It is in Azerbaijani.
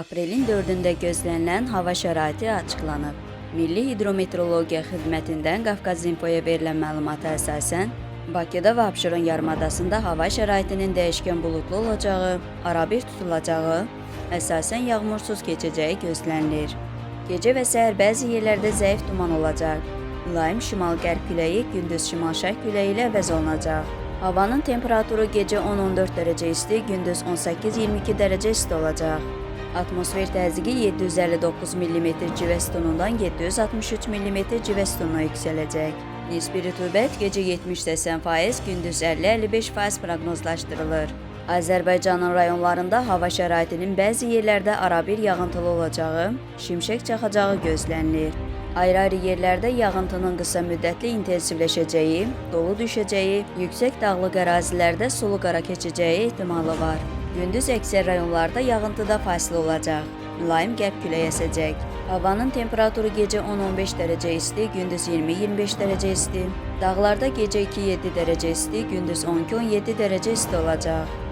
Aprelin 4-də gözlənilən hava şəraiti açıqlanıb. Milli Hidrometeorologiya Xidmətindən Qafqaz İnfoya verilən məlumata əsasən, Bakıda və Abşeron yarımadasında hava şəraitinin dəyişkən buludlu olacağı, arabir tutulacağı, əsasən yağmursuz keçəcəyi gözlənilir. Gecə və səhər bəzi yerlərdə zəif duman olacaq. Mülayim şimal-qərb küləyi gündüz şimal-şərq küləyi ilə əvəz olunacaq. Havanın temperaturu gecə 10-14 dərəcə isti, gündüz 18-22 dərəcə isti olacaq. Atmosfer təzyiqi 759 mm civə sütunundan 763 mm civə sütununa yüksələcək. Nisbi rütubət gecə 70-80%, gündüz 50-55% proqnozlaşdırılır. Azərbaycanın rayonlarında hava şəraitinin bəzi yerlərdə arabir yağıntılı olacağı, şimşək çaxacağı gözlənilir. Ayrı-ayrı yerlərdə yağıntının qısa müddətli intensivləşəcəyi, dolu düşəcəyi, yüksək dağlıq ərazilərdə sulu qara keçəcəyi ehtimalı var. Gündüz əksər rayonlarda yağıntıda fasilə olacaq. Mülayim qərb küləyi əsəcək. Havanın temperaturu gecə 10-15 dərəcə isti, gündüz 20-25 dərəcə isti. Dağlarda gecə 2-7 dərəcə isti, gündüz 12-17 dərəcə isti olacaq.